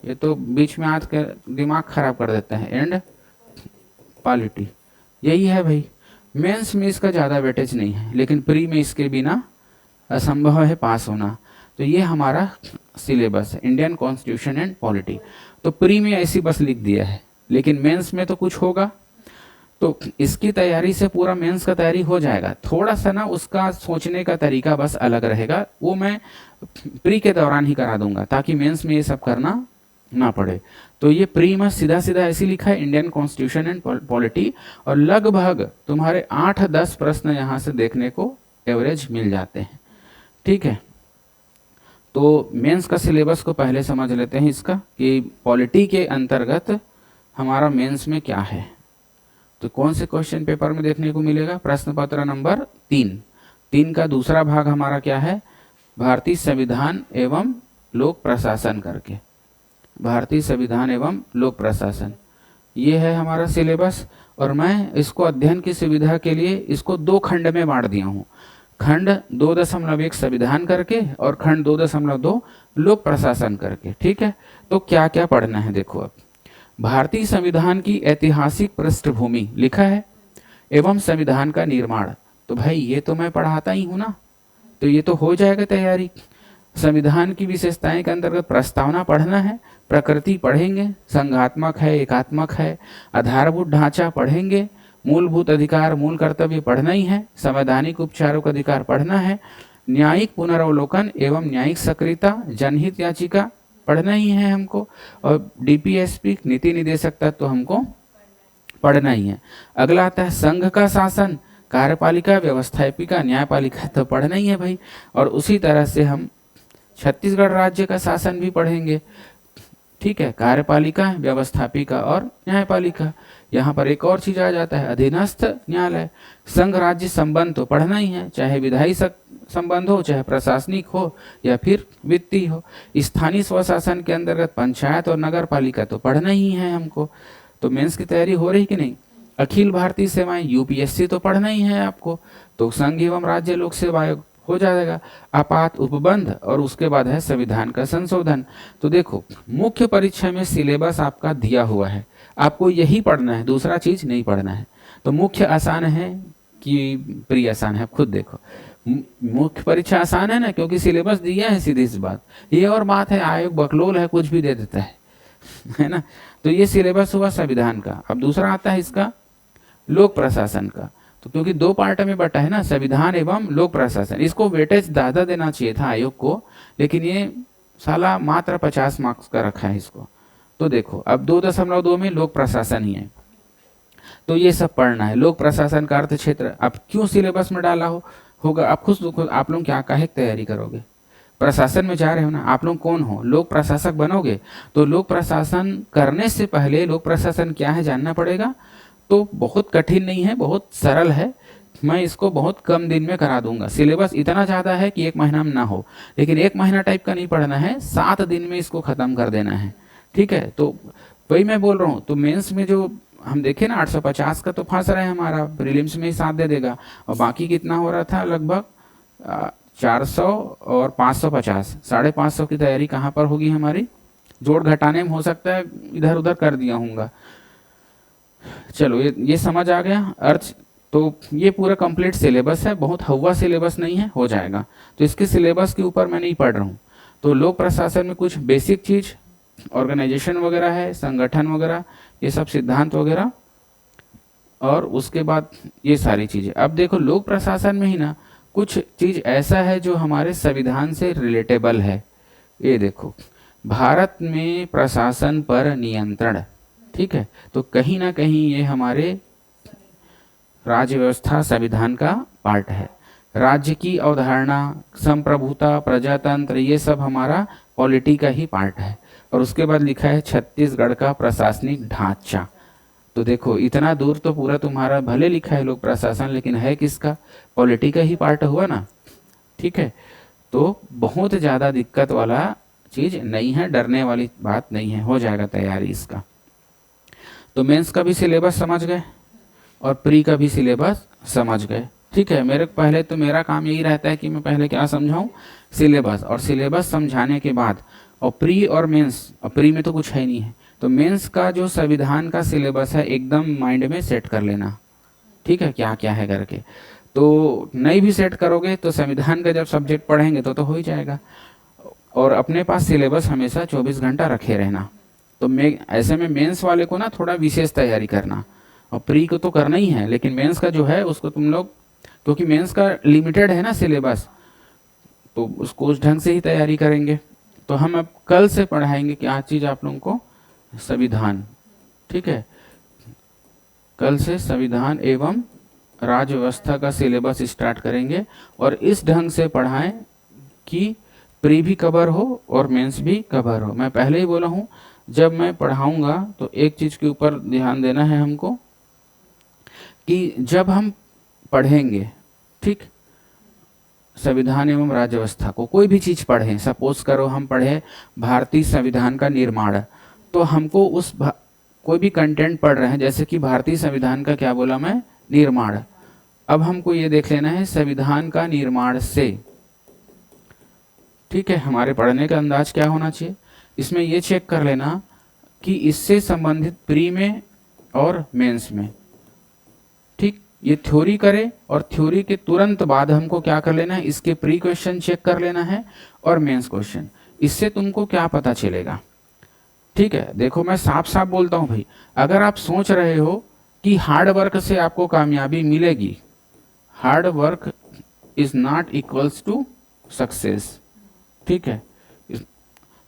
ये तो बीच में आज के दिमाग खराब कर देते हैं, एंड पॉलिटी, यही है भाई। मेंस में इसका ज़्यादा वेटेज नहीं है, लेकिन प्री में इसके बिना असंभव है पास होना। तो ये हमारा सिलेबस है, इंडियन कॉन्स्टिट्यूशन एंड पॉलिटी। तो प्री में ऐसी बस लिख दिया है, लेकिन मेंस में तो कुछ होगा। तो इसकी तैयारी से पूरा मेंस का तैयारी हो जाएगा। थोड़ा सा ना उसका सोचने का तरीका बस अलग रहेगा, वो मैं प्री के दौरान ही करा दूंगा, ताकि मेंस में ये सब करना ना पड़े। तो ये प्री में सीधा सीधा ऐसे लिखा है, इंडियन कॉन्स्टिट्यूशन एंड पॉलिटी, और लगभग तुम्हारे 8-10 प्रश्न यहाँ से देखने को एवरेज मिल जाते हैं। ठीक है, तो मेंस का सिलेबस को पहले समझ लेते हैं इसका, कि पॉलिटी के अंतर्गत हमारा मेंस में क्या है। तो कौन से क्वेश्चन पेपर में देखने को मिलेगा? प्रश्न पत्र नंबर 3 का दूसरा भाग हमारा क्या है? भारतीय संविधान एवं लोक प्रशासन करके, भारतीय संविधान एवं लोक प्रशासन, ये है हमारा सिलेबस। और मैं इसको अध्ययन की सुविधा के लिए इसको 2 खंड में बांट दिया हूँ, खंड 2.1 संविधान करके और खंड 2.2 लोक प्रशासन करके। ठीक है, तो क्या क्या पढ़ना है देखो। अब भारतीय संविधान की ऐतिहासिक पृष्ठभूमि लिखा है एवं संविधान का निर्माण, तो भाई ये तो मैं पढ़ाता ही हूँ ना, तो ये तो हो जाएगा तैयारी। संविधान की विशेषताएं के अंतर्गत प्रस्तावना पढ़ना है, प्रकृति पढ़ेंगे, संघात्मक है एकात्मक है, आधारभूत ढांचा पढ़ेंगे, मूलभूत अधिकार मूल कर्तव्य पढ़ना ही है, संवैधानिक उपचारिक अधिकार पढ़ना है, न्यायिक पुनरावलोकन एवं न्यायिक सक्रियता, जनहित याचिका पढ़ना ही है हमको, और डीपीएसपी नीति निदेशक तत्व तो हमको पढ़ना ही है। अगला आता है संघ का शासन, कार्यपालिका, व्यवस्थापिका, न्यायपालिका, तो पढ़ना ही है भाई। और उसी तरह से हम छत्तीसगढ़ राज्य का शासन भी पढ़ेंगे। ठीक है, कार्यपालिका, व्यवस्थापिका और न्यायपालिका। यहाँ पर एक और चीज आ जाता है, अधीनस्थ न्यायालय। संघ राज्य संबंध तो पढ़ना ही है, चाहे विधायी संबंध हो, चाहे प्रशासनिक हो या फिर वित्तीय हो। स्थानीय स्वशासन के अंतर्गत पंचायत और नगर पालिका तो पढ़ना ही है हमको। तो मेंस की तैयारी हो रही कि नहीं? अखिल भारतीय सेवाएं, यूपीएससी तो पढ़ना ही है आपको। तो संघ एवं राज्य लोक सेवा आयोग हो जाएगा, आपात उपबंध, और उसके बाद है संविधान का संशोधन। तो देखो, मुख्य परीक्षा में सिलेबस आपका दिया हुआ है, आपको यही पढ़ना है, दूसरा चीज नहीं पढ़ना है। तो मुख्य आसान है कि प्री आसान है? आप खुद देखो, मुख्य परीक्षा आसान है ना, क्योंकि सिलेबस दिया है, सीधी सी बात। ये और बात है, आयोग बकलोल है, कुछ भी दे देता है ना। तो ये सिलेबस हुआ संविधान का। अब दूसरा आता है इसका लोक प्रशासन का। तो क्योंकि 2 पार्ट में बटा है ना, संविधान एवं लोक प्रशासन, इसको वेटेज ज्यादा देना चाहिए था आयोग को, लेकिन ये साला मात्र 50 मार्क्स का रखा है इसको। तो देखो, अब 2.2 में लोक प्रशासन ही है, तो ये सब पढ़ना है। लोक प्रशासन का अर्थ क्षेत्र अब क्यों सिलेबस में डाला होगा, आप खुद आप लोग क्या काहे तैयारी करोगे? प्रशासन में जा रहे हो ना, आप लोग कौन हो? लोक प्रशासक बनोगे। तो लोक प्रशासन करने से पहले लोक प्रशासन क्या है जानना पड़ेगा। तो बहुत कठिन नहीं है, बहुत सरल है, मैं इसको बहुत कम दिन में करा दूंगा। सिलेबस इतना ज़्यादा है कि 1 महीना में ना हो, लेकिन 1 महीना टाइप का नहीं पढ़ना है, 7 दिन में इसको ख़त्म कर देना है। ठीक है, तो वही मैं बोल रहा हूँ। तो मेंस में जो हम देखे ना 850 का तो फंस रहे हैं, हमारा प्रीलिम्स में ही साथ दे देगा। और बाकी कितना हो रहा था, लगभग 400 और 550, 550 की तैयारी कहाँ पर होगी हमारी? जोड़ घटाने में हो सकता है इधर उधर कर दिया हूँगा। चलो, ये समझ आ गया अर्थ। तो ये पूरा कंप्लीट सिलेबस है, बहुत हवा सिलेबस नहीं है, हो जाएगा। तो इसके सिलेबस के ऊपर मैं नहीं पढ़ रहा हूँ। तो लोक प्रशासन में कुछ बेसिक चीज, ऑर्गेनाइजेशन वगैरह है, संगठन वगैरह, ये सब सिद्धांत वगैरह, और उसके बाद ये सारी चीजें। अब देखो, लोक प्रशासन में ही ना कुछ चीज ऐसा है जो हमारे संविधान से रिलेटेबल है। ये देखो, भारत में प्रशासन पर नियंत्रण, ठीक है, तो कहीं ना कहीं ये हमारे राज्य व्यवस्था संविधान का पार्ट है। राज्य की अवधारणा, संप्रभुता, प्रजातंत्र, ये सब हमारा पॉलिटी का ही पार्ट है। और उसके बाद लिखा है छत्तीसगढ़ का प्रशासनिक ढांचा। तो देखो इतना दूर तो पूरा तुम्हारा भले लिखा है लोक प्रशासन, लेकिन है किसका? पॉलिटी का ही पार्ट हुआ ना। ठीक है, तो बहुत ज़्यादा दिक्कत वाला चीज़ नहीं है, डरने वाली बात नहीं है, हो जाएगा तैयारी इसका। तो मेंस का भी सिलेबस समझ गए और प्री का भी सिलेबस समझ गए। ठीक है, पहले तो मेरा काम यही रहता है कि मैं पहले क्या समझाऊं? सिलेबस, और सिलेबस समझाने के बाद और प्री और मेंस, और प्री में तो कुछ है नहीं है, तो मेंस का जो संविधान का सिलेबस है एकदम माइंड में सेट कर लेना। ठीक है, क्या क्या है करके। तो नहीं भी सेट करोगे तो संविधान का जब सब्जेक्ट पढ़ेंगे तो हो ही जाएगा। और अपने पास सिलेबस हमेशा 24 घंटा रखे रहना। तो ऐसे में मेंस वाले को ना थोड़ा विशेष तैयारी करना, और प्री को तो करना ही है, लेकिन मेंस का जो है उसको तुम लोग, क्योंकि मेंस का लिमिटेड है ना सिलेबस, तो उसको उस ढंग से ही तैयारी करेंगे। तो हम अब कल से पढ़ाएंगे क्या चीज़ आप लोगों को? संविधान। ठीक है, कल से संविधान एवं राज्य व्यवस्था का सिलेबस स्टार्ट करेंगे, और इस ढंग से पढ़ाएं कि प्री भी कवर हो और मेंस भी कवर हो। मैं पहले ही बोला हूँ, जब मैं पढ़ाऊंगा तो एक चीज़ के ऊपर ध्यान देना है हमको, कि जब हम पढ़ेंगे, ठीक, संविधान एवं राज्य व्यवस्था को, कोई भी चीज़ पढ़ें, सपोज करो हम पढ़े भारतीय संविधान का निर्माण, तो हमको कोई भी कंटेंट पढ़ रहे हैं, जैसे कि भारतीय संविधान का क्या बोला मैं? निर्माण। अब हमको ये देख लेना है संविधान का निर्माण से, ठीक है, हमारे पढ़ने का अंदाज क्या होना चाहिए। इसमें ये चेक कर लेना कि इससे संबंधित प्री में और मेंस में, ठीक, ये थ्योरी करे, और थ्योरी के तुरंत बाद हमको क्या कर लेना है? इसके प्री क्वेश्चन चेक कर लेना है और मेंस क्वेश्चन। इससे तुमको क्या पता चलेगा? ठीक है, देखो मैं साफ साफ बोलता हूँ भाई, अगर आप सोच रहे हो कि हार्ड वर्क से आपको कामयाबी मिलेगी, hard work is not equals to success. ठीक है,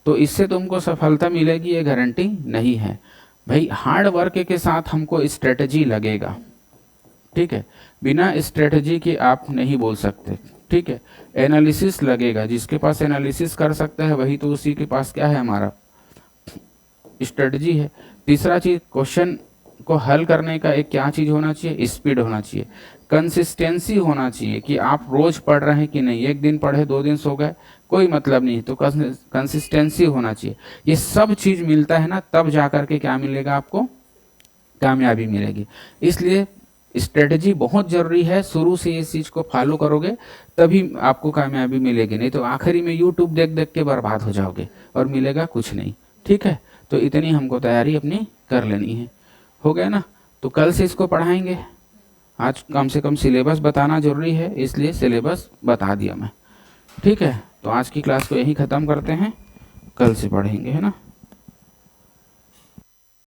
तो इससे तुमको सफलता मिलेगी ये गारंटी नहीं है भाई। हार्ड वर्क के साथ हमको स्ट्रेटजी लगेगा। ठीक है, बिना स्ट्रेटजी के आप नहीं बोल सकते। ठीक है, एनालिसिस लगेगा, जिसके पास एनालिसिस कर सकता है वही तो उसी के पास क्या है? हमारा स्ट्रेटजी है। तीसरा चीज, क्वेश्चन को हल करने का एक क्या चीज होना चाहिए? स्पीड होना चाहिए, कंसिस्टेंसी होना चाहिए, कि आप रोज पढ़ रहे हैं कि नहीं, एक दिन पढ़े 2 दिन सो गए, कोई मतलब नहीं। तो कंसिस्टेंसी होना चाहिए। ये सब चीज मिलता है ना, तब जाकर के क्या मिलेगा आपको? कामयाबी मिलेगी। इसलिए स्ट्रेटजी बहुत जरूरी है। शुरू से इस चीज को फॉलो करोगे तभी आपको कामयाबी मिलेगी, नहीं तो आखिरी में यूट्यूब देख देख के बर्बाद हो जाओगे और मिलेगा कुछ नहीं। ठीक है, तो इतनी हमको तैयारी अपनी कर लेनी है। हो गया ना? तो कल से इसको पढ़ाएंगे। आज कम से कम सिलेबस बताना जरूरी है, इसलिए सिलेबस बता दिया मैं। ठीक है, तो आज की क्लास को यहीं ख़त्म करते हैं, कल से पढ़ेंगे, है ना।